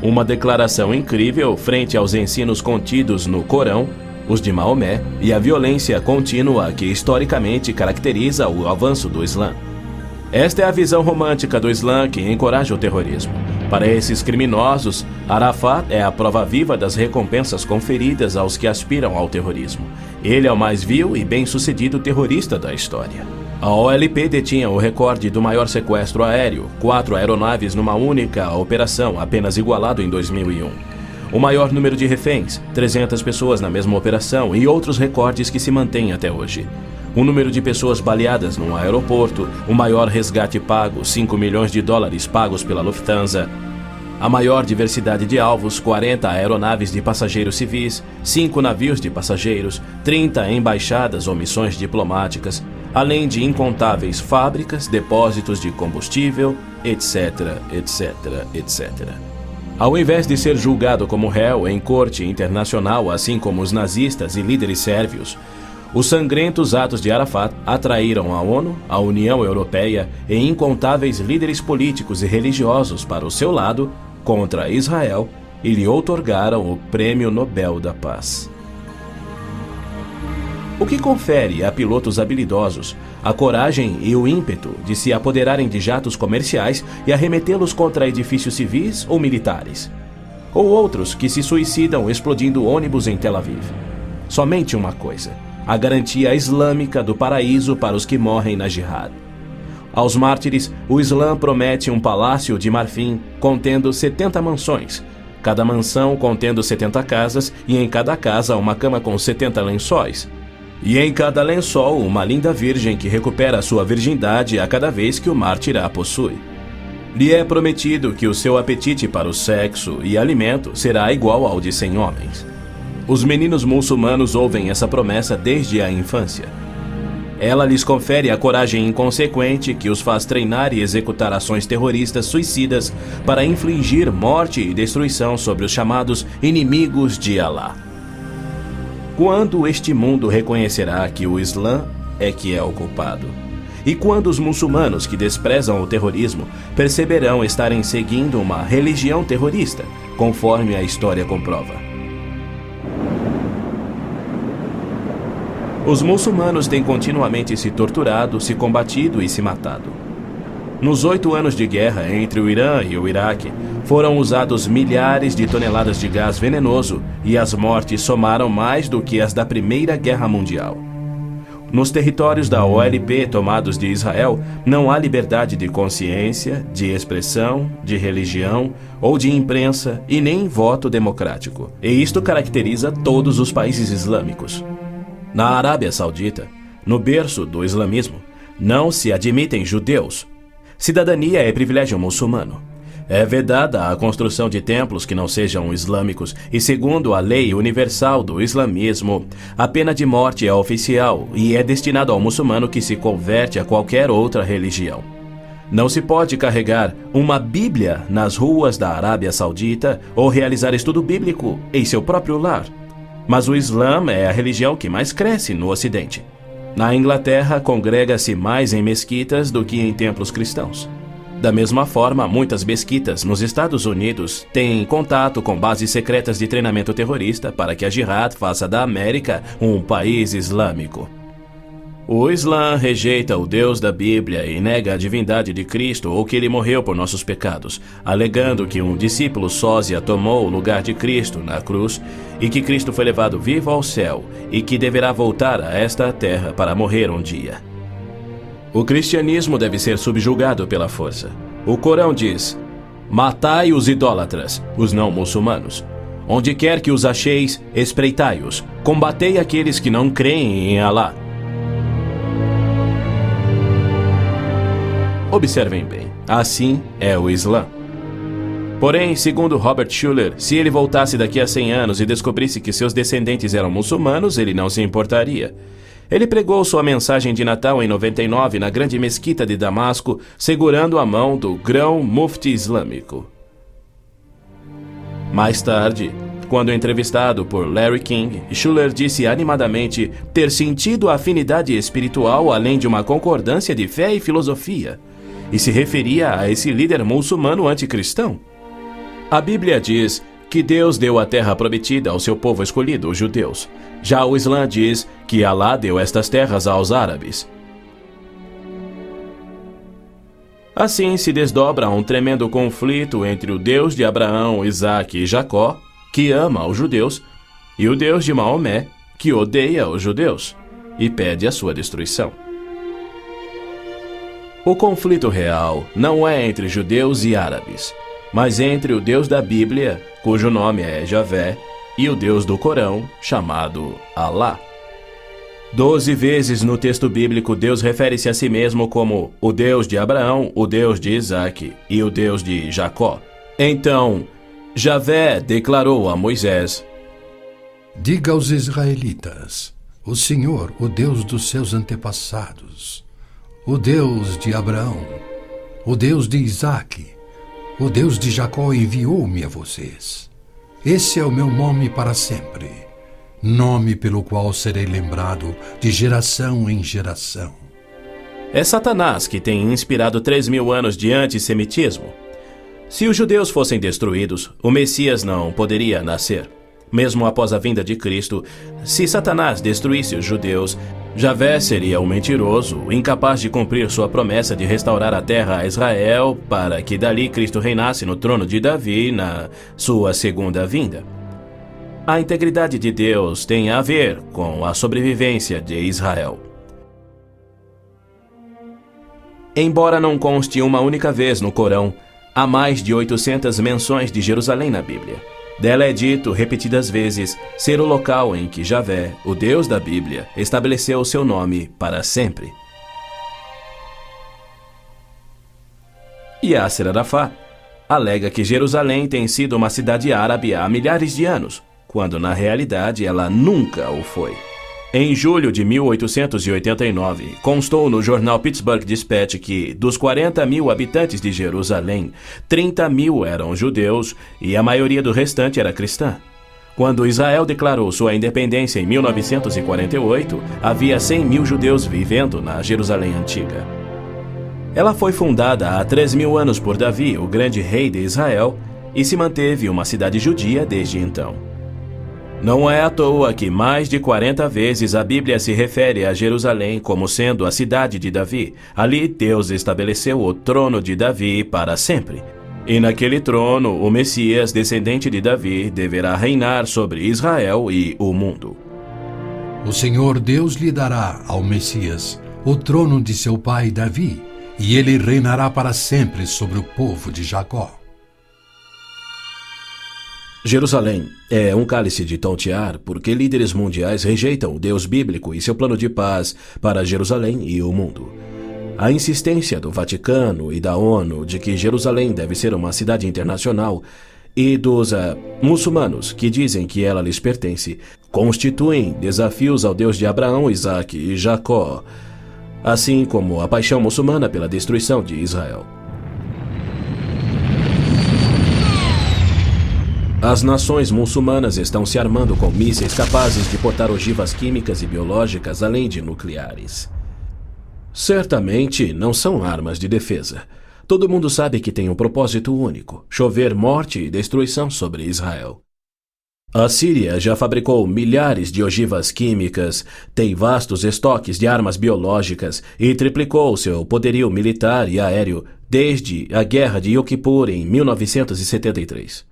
Uma declaração incrível frente aos ensinos contidos no Corão, os de Maomé, e a violência contínua que historicamente caracteriza o avanço do Islã. Esta é a visão romântica do Islã que encoraja o terrorismo. Para esses criminosos, Arafat é a prova viva das recompensas conferidas aos que aspiram ao terrorismo. Ele é o mais vil e bem-sucedido terrorista da história. A OLP detinha o recorde do maior sequestro aéreo, 4 aeronaves numa única operação, apenas igualado em 2001. O maior número de reféns, 300 pessoas na mesma operação e outros recordes que se mantêm até hoje. O número de pessoas baleadas num aeroporto, o maior resgate pago, $5 milhões pagos pela Lufthansa. A maior diversidade de alvos, 40 aeronaves de passageiros civis, 5 navios de passageiros, 30 embaixadas ou missões diplomáticas, além de incontáveis fábricas, depósitos de combustível, etc, etc, etc. Ao invés de ser julgado como réu em corte internacional, assim como os nazistas e líderes sérvios, os sangrentos atos de Arafat atraíram a ONU, a União Europeia e incontáveis líderes políticos e religiosos para o seu lado contra Israel e lhe outorgaram o Prêmio Nobel da Paz. O que confere a pilotos habilidosos a coragem e o ímpeto de se apoderarem de jatos comerciais e arremetê-los contra edifícios civis ou militares. Ou outros que se suicidam explodindo ônibus em Tel Aviv. Somente uma coisa: a garantia islâmica do paraíso para os que morrem na jihad. Aos mártires, o Islã promete um palácio de marfim contendo 70 mansões, cada mansão contendo 70 casas e em cada casa uma cama com 70 lençóis. E em cada lençol uma linda virgem que recupera sua virgindade a cada vez que o mártir a possui. Lhe é prometido que o seu apetite para o sexo e alimento será igual ao de 100 homens. Os meninos muçulmanos ouvem essa promessa desde a infância. Ela lhes confere a coragem inconsequente que os faz treinar e executar ações terroristas suicidas para infligir morte e destruição sobre os chamados inimigos de Alá. Quando este mundo reconhecerá que o Islã é que é o culpado? E quando os muçulmanos que desprezam o terrorismo perceberão estarem seguindo uma religião terrorista, conforme a história comprova? Os muçulmanos têm continuamente se torturado, se combatido e se matado. Nos 8 anos de guerra entre o Irã e o Iraque, foram usados milhares de toneladas de gás venenoso e as mortes somaram mais do que as da Primeira Guerra Mundial. Nos territórios da OLP tomados de Israel, não há liberdade de consciência, de expressão, de religião ou de imprensa e nem voto democrático. E isto caracteriza todos os países islâmicos. Na Arábia Saudita, no berço do islamismo, não se admitem judeus. Cidadania é privilégio muçulmano. É vedada a construção de templos que não sejam islâmicos e, segundo a lei universal do islamismo, a pena de morte é oficial e é destinado ao muçulmano que se converte a qualquer outra religião. Não se pode carregar uma Bíblia nas ruas da Arábia Saudita ou realizar estudo bíblico em seu próprio lar. Mas o Islã é a religião que mais cresce no Ocidente. Na Inglaterra, congrega-se mais em mesquitas do que em templos cristãos. Da mesma forma, muitas mesquitas nos Estados Unidos têm contato com bases secretas de treinamento terrorista para que a Jihad faça da América um país islâmico. O Islã rejeita o Deus da Bíblia e nega a divindade de Cristo ou que ele morreu por nossos pecados, alegando que um discípulo sósia tomou o lugar de Cristo na cruz e que Cristo foi levado vivo ao céu e que deverá voltar a esta terra para morrer um dia. O cristianismo deve ser subjugado pela força. O Corão diz: matai os idólatras, os não muçulmanos. Onde quer que os acheis, espreitai-os. Combatei aqueles que não creem em Alá. Observem bem, assim é o Islã. Porém, segundo Robert Schuller, se ele voltasse daqui a 100 anos e descobrisse que seus descendentes eram muçulmanos, ele não se importaria. Ele pregou sua mensagem de Natal em 99 na grande mesquita de Damasco, segurando a mão do grão mufti islâmico. Mais tarde, quando entrevistado por Larry King, Schuller disse animadamente ter sentido a afinidade espiritual além de uma concordância de fé e filosofia, e se referia a esse líder muçulmano anticristão. A Bíblia diz que Deus deu a terra prometida ao seu povo escolhido, os judeus. Já o Islã diz que Alá deu estas terras aos árabes. Assim se desdobra um tremendo conflito entre o Deus de Abraão, Isaque e Jacó, que ama os judeus, e o Deus de Maomé, que odeia os judeus e pede a sua destruição. O conflito real não é entre judeus e árabes, mas entre o Deus da Bíblia, cujo nome é Javé, e o Deus do Corão, chamado Alá. 12 vezes no texto bíblico Deus refere-se a si mesmo como o Deus de Abraão, o Deus de Isaque e o Deus de Jacó. Então, Javé declarou a Moisés: Diga aos israelitas, o Senhor, o Deus dos seus antepassados, o Deus de Abraão, o Deus de Isaque, o Deus de Jacó enviou-me a vocês. Esse é o meu nome para sempre, nome pelo qual serei lembrado de geração em geração. É Satanás que tem inspirado 3.000 anos de antissemitismo. Se os judeus fossem destruídos, o Messias não poderia nascer. Mesmo após a vinda de Cristo, se Satanás destruísse os judeus, Javé seria um mentiroso, incapaz de cumprir sua promessa de restaurar a terra a Israel para que dali Cristo reinasse no trono de Davi na sua segunda vinda. A integridade de Deus tem a ver com a sobrevivência de Israel. Embora não conste uma única vez no Corão, há mais de 800 menções de Jerusalém na Bíblia. Dela é dito repetidas vezes ser o local em que Javé, o Deus da Bíblia, estabeleceu o seu nome para sempre. Yasser Arafat alega que Jerusalém tem sido uma cidade árabe há milhares de anos, quando na realidade ela nunca o foi. Em julho de 1889, constou no jornal Pittsburgh Dispatch que, dos 40.000 habitantes de Jerusalém, 30.000 eram judeus e a maioria do restante era cristã. Quando Israel declarou sua independência em 1948, havia 100.000 judeus vivendo na Jerusalém antiga. Ela foi fundada há 3.000 anos por Davi, o grande rei de Israel, e se manteve uma cidade judia desde então. Não é à toa que mais de 40 vezes a Bíblia se refere a Jerusalém como sendo a cidade de Davi. Ali Deus estabeleceu o trono de Davi para sempre. E naquele trono, o Messias, descendente de Davi, deverá reinar sobre Israel e o mundo. O Senhor Deus lhe dará ao Messias o trono de seu pai Davi, e ele reinará para sempre sobre o povo de Jacó. Jerusalém é um cálice de tontear porque líderes mundiais rejeitam o Deus bíblico e seu plano de paz para Jerusalém e o mundo. A insistência do Vaticano e da ONU de que Jerusalém deve ser uma cidade internacional e dos muçulmanos que dizem que ela lhes pertence constituem desafios ao Deus de Abraão, Isaque e Jacó, assim como a paixão muçulmana pela destruição de Israel. As nações muçulmanas estão se armando com mísseis capazes de portar ogivas químicas e biológicas, além de nucleares. Certamente não são armas de defesa. Todo mundo sabe que tem um propósito único: chover morte e destruição sobre Israel. A Síria já fabricou milhares de ogivas químicas, tem vastos estoques de armas biológicas e triplicou seu poderio militar e aéreo desde a Guerra de Yom Kippur em 1973.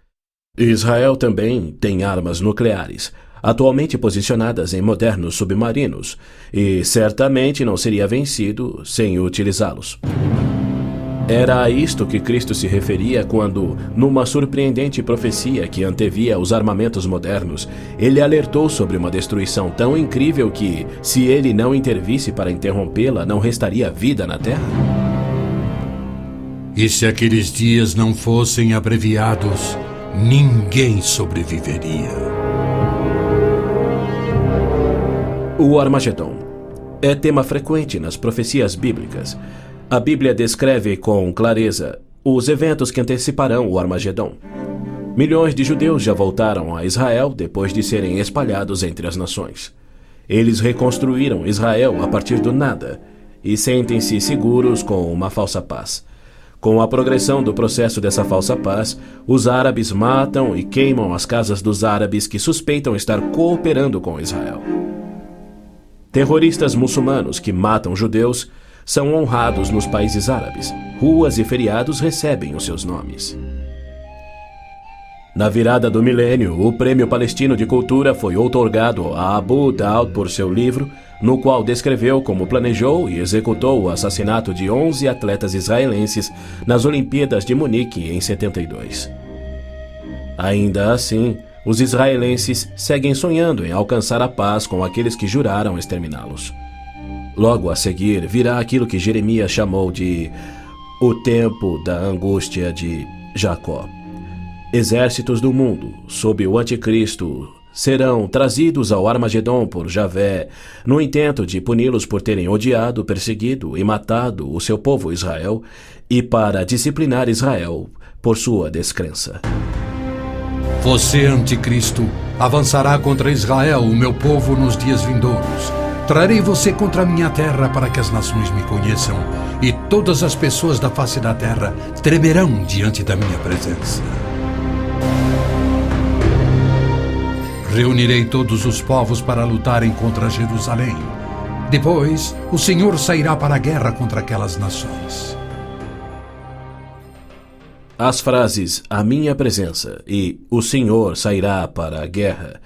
Israel também tem armas nucleares, atualmente posicionadas em modernos submarinos, e certamente não seria vencido sem utilizá-los. Era a isto que Cristo se referia quando, numa surpreendente profecia que antevia os armamentos modernos, ele alertou sobre uma destruição tão incrível que, se ele não intervisse para interrompê-la, não restaria vida na Terra. E se aqueles dias não fossem abreviados, ninguém sobreviveria. O Armagedon é tema frequente nas profecias bíblicas. A Bíblia descreve com clareza os eventos que anteciparão o Armagedon. Milhões de judeus já voltaram a Israel depois de serem espalhados entre as nações. Eles reconstruíram Israel a partir do nada e sentem-se seguros com uma falsa paz. Com a progressão do processo dessa falsa paz, os árabes matam e queimam as casas dos árabes que suspeitam estar cooperando com Israel. Terroristas muçulmanos que matam judeus são honrados nos países árabes. Ruas e feriados recebem os seus nomes. Na virada do milênio, o Prêmio Palestino de Cultura foi outorgado a Abu Daud por seu livro no qual descreveu como planejou e executou o assassinato de 11 atletas israelenses nas Olimpíadas de Munique em 72. Ainda assim, os israelenses seguem sonhando em alcançar a paz com aqueles que juraram exterminá-los. Logo a seguir virá aquilo que Jeremias chamou de o tempo da angústia de Jacó. Exércitos do mundo, sob o anticristo, serão trazidos ao Armagedom por Javé, no intento de puni-los por terem odiado, perseguido e matado o seu povo Israel e para disciplinar Israel por sua descrença. Você, anticristo, avançará contra Israel, o meu povo, nos dias vindouros. Trarei você contra a minha terra para que as nações me conheçam e todas as pessoas da face da terra tremerão diante da minha presença. Reunirei todos os povos para lutarem contra Jerusalém. Depois, o Senhor sairá para a guerra contra aquelas nações. As frases "a minha presença" e "o Senhor sairá para a guerra"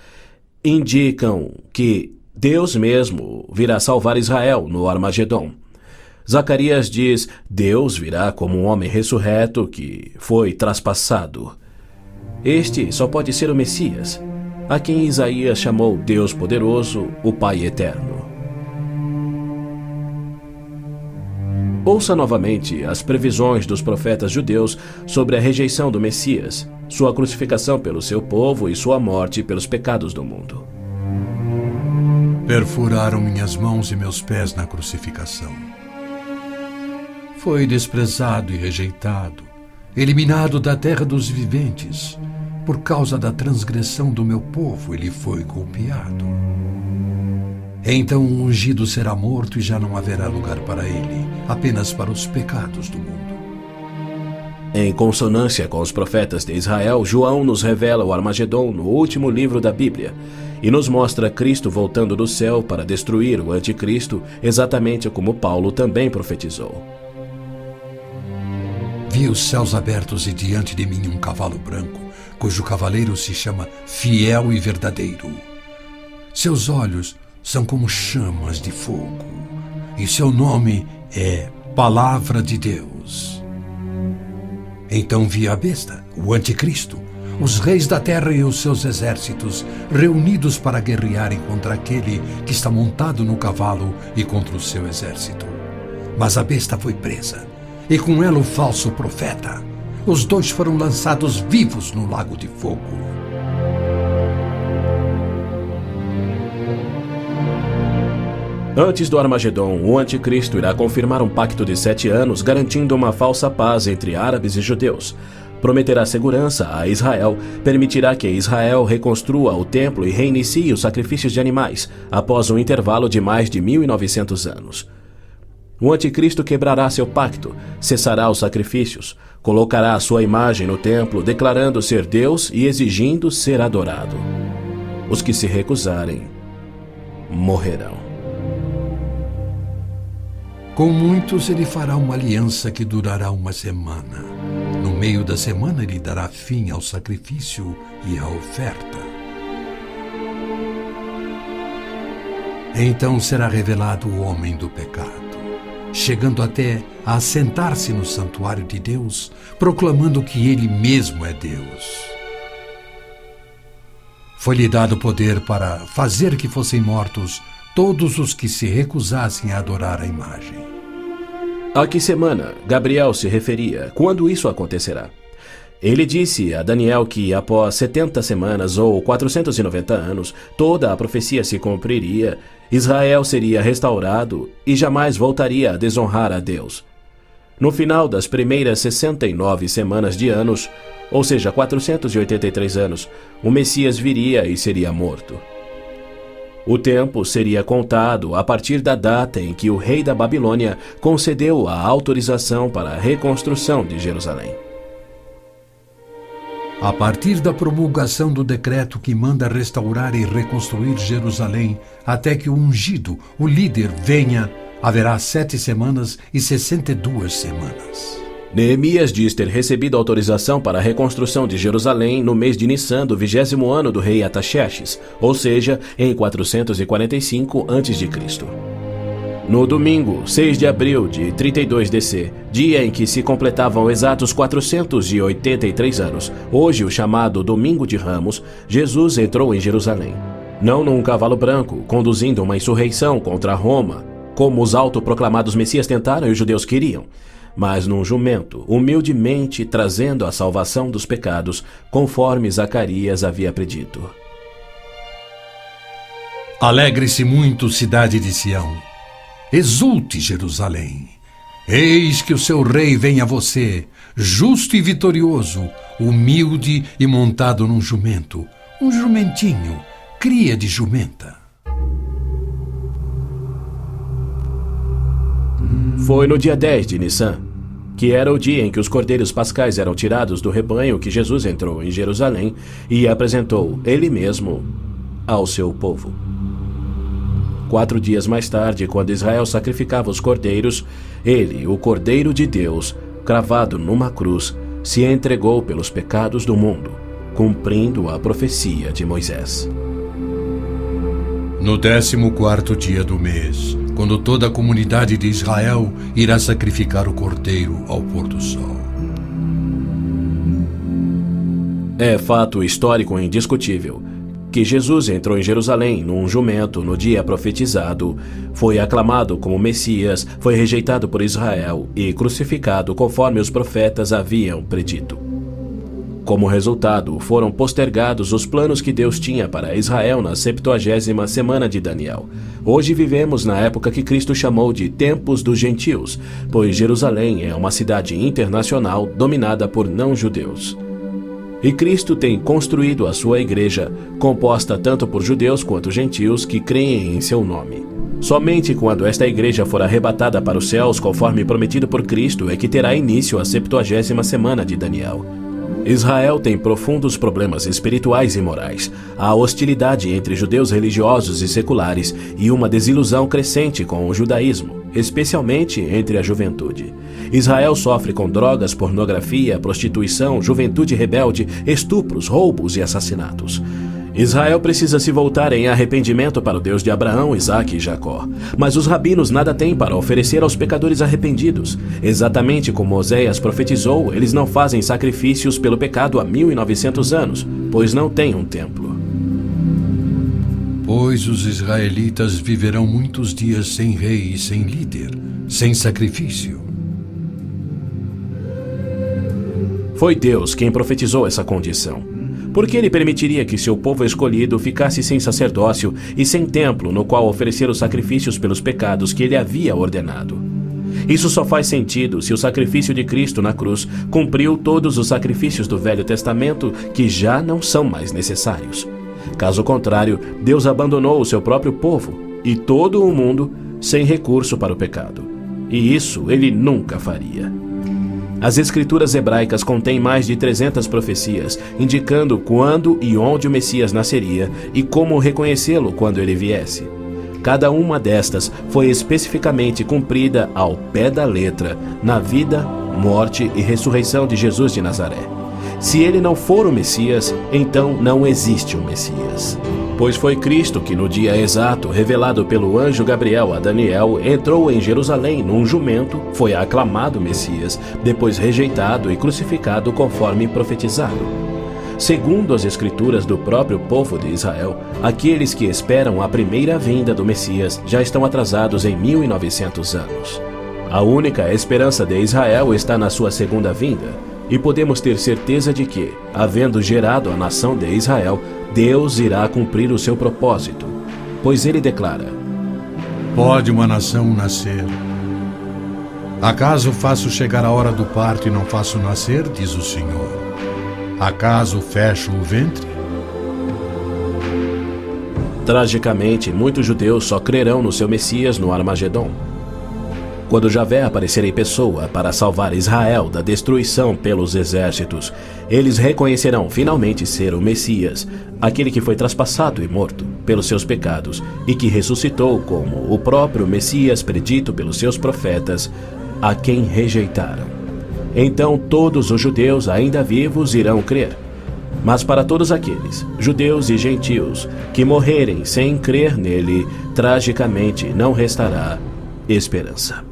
indicam que Deus mesmo virá salvar Israel no Armagedom. Zacarias diz: Deus virá como um homem ressurreto que foi traspassado. Este só pode ser o Messias, a quem Isaías chamou Deus poderoso, o Pai eterno. Ouça novamente as previsões dos profetas judeus sobre a rejeição do Messias, sua crucificação pelo seu povo e sua morte pelos pecados do mundo. Perfuraram minhas mãos e meus pés na crucificação. Foi desprezado e rejeitado, eliminado da terra dos viventes. Por causa da transgressão do meu povo, ele foi golpeado. Então o ungido será morto e já não haverá lugar para ele, apenas para os pecados do mundo. Em consonância com os profetas de Israel, João nos revela o Armagedom no último livro da Bíblia e nos mostra Cristo voltando do céu para destruir o anticristo, exatamente como Paulo também profetizou. Vi os céus abertos e diante de mim um cavalo branco, cujo cavaleiro se chama Fiel e Verdadeiro. Seus olhos são como chamas de fogo, e seu nome é Palavra de Deus. Então vi a besta, o anticristo, os reis da terra e os seus exércitos, reunidos para guerrearem contra aquele que está montado no cavalo e contra o seu exército. Mas a besta foi presa, e com ela o falso profeta. Os dois foram lançados vivos no lago de fogo. Antes do Armagedom, o anticristo irá confirmar um pacto de 7 anos, garantindo uma falsa paz entre árabes e judeus. Prometerá segurança a Israel, permitirá que Israel reconstrua o templo e reinicie os sacrifícios de animais, após um intervalo de mais de 1.900 anos. O anticristo quebrará seu pacto, cessará os sacrifícios, colocará a sua imagem no templo, declarando ser Deus e exigindo ser adorado. Os que se recusarem morrerão. Com muitos ele fará uma aliança que durará uma semana. No meio da semana ele dará fim ao sacrifício e à oferta. Então será revelado o homem do pecado, chegando até a assentar-se no santuário de Deus, proclamando que ele mesmo é Deus. Foi-lhe dado poder para fazer que fossem mortos todos os que se recusassem a adorar a imagem. A que semana Gabriel se referia? Quando isso acontecerá? Ele disse a Daniel que após 70 semanas ou 490 anos, toda a profecia se cumpriria, Israel seria restaurado e jamais voltaria a desonrar a Deus. No final das primeiras 69 semanas de anos, ou seja, 483 anos, o Messias viria e seria morto. O tempo seria contado a partir da data em que o rei da Babilônia concedeu a autorização para a reconstrução de Jerusalém. A partir da promulgação do decreto que manda restaurar e reconstruir Jerusalém, até que o ungido, o líder, venha, haverá 7 semanas e 62 semanas. Neemias diz ter recebido autorização para a reconstrução de Jerusalém no mês de Nissan do 20º ano do rei Artaxerxes, ou seja, em 445 a.C. No domingo, 6 de abril de 32 DC, dia em que se completavam exatos 483 anos, hoje o chamado Domingo de Ramos, Jesus entrou em Jerusalém. Não num cavalo branco, conduzindo uma insurreição contra Roma, como os autoproclamados messias tentaram e os judeus queriam, mas num jumento, humildemente trazendo a salvação dos pecados, conforme Zacarias havia predito. Alegre-se muito, cidade de Sião. Exulte, Jerusalém. Eis que o seu rei vem a você, justo e vitorioso, humilde e montado num jumento, um jumentinho, cria de jumenta. Foi no dia 10 de Nissan, que era o dia em que os cordeiros pascais eram tirados do rebanho, que Jesus entrou em Jerusalém e apresentou ele mesmo ao seu povo. 4 dias mais tarde, quando Israel sacrificava os cordeiros, ele, o Cordeiro de Deus, cravado numa cruz, se entregou pelos pecados do mundo, cumprindo a profecia de Moisés. No 14º dia do mês, quando toda a comunidade de Israel irá sacrificar o cordeiro ao pôr do sol. É fato histórico indiscutível que Jesus entrou em Jerusalém num jumento no dia profetizado, foi aclamado como Messias, foi rejeitado por Israel e crucificado conforme os profetas haviam predito. Como resultado, foram postergados os planos que Deus tinha para Israel na 70ª semana de Daniel. Hoje vivemos na época que Cristo chamou de Tempos dos Gentios, pois Jerusalém é uma cidade internacional dominada por não-judeus. E Cristo tem construído a sua igreja, composta tanto por judeus quanto gentios que creem em seu nome. Somente quando esta igreja for arrebatada para os céus, conforme prometido por Cristo, é que terá início a 70ª semana de Daniel. Israel tem profundos problemas espirituais e morais, há hostilidade entre judeus religiosos e seculares e uma desilusão crescente com o judaísmo, especialmente entre a juventude. Israel sofre com drogas, pornografia, prostituição, juventude rebelde, estupros, roubos e assassinatos. Israel precisa se voltar em arrependimento para o Deus de Abraão, Isaque e Jacó. Mas os rabinos nada têm para oferecer aos pecadores arrependidos. Exatamente como Oséias profetizou, eles não fazem sacrifícios pelo pecado há 1900 anos, pois não têm um templo. Pois os israelitas viverão muitos dias sem rei e sem líder, sem sacrifício. Foi Deus quem profetizou essa condição. Por que ele permitiria que seu povo escolhido ficasse sem sacerdócio e sem templo no qual oferecer os sacrifícios pelos pecados que ele havia ordenado? Isso só faz sentido se o sacrifício de Cristo na cruz cumpriu todos os sacrifícios do Velho Testamento que já não são mais necessários. Caso contrário, Deus abandonou o seu próprio povo e todo o mundo sem recurso para o pecado. E isso ele nunca faria. As escrituras hebraicas contêm mais de 300 profecias, indicando quando e onde o Messias nasceria e como reconhecê-lo quando ele viesse. Cada uma destas foi especificamente cumprida ao pé da letra na vida, morte e ressurreição de Jesus de Nazaré. Se ele não for o Messias, então não existe o Messias. Pois foi Cristo que no dia exato, revelado pelo anjo Gabriel a Daniel, entrou em Jerusalém num jumento, foi aclamado Messias, depois rejeitado e crucificado conforme profetizado. Segundo as escrituras do próprio povo de Israel, aqueles que esperam a primeira vinda do Messias já estão atrasados em 1900 anos. A única esperança de Israel está na sua segunda vinda. E podemos ter certeza de que, havendo gerado a nação de Israel, Deus irá cumprir o seu propósito, pois ele declara: Pode uma nação nascer? Acaso faço chegar a hora do parto e não faço nascer, diz o Senhor? Acaso fecho o ventre? Tragicamente, muitos judeus só crerão no seu Messias no Armagedon. Quando Javé aparecer em pessoa para salvar Israel da destruição pelos exércitos, eles reconhecerão finalmente ser o Messias, aquele que foi traspassado e morto pelos seus pecados e que ressuscitou como o próprio Messias predito pelos seus profetas, a quem rejeitaram. então todos os judeus ainda vivos irão crer. Mas para todos aqueles, judeus e gentios, que morrerem sem crer nele, tragicamente não restará esperança.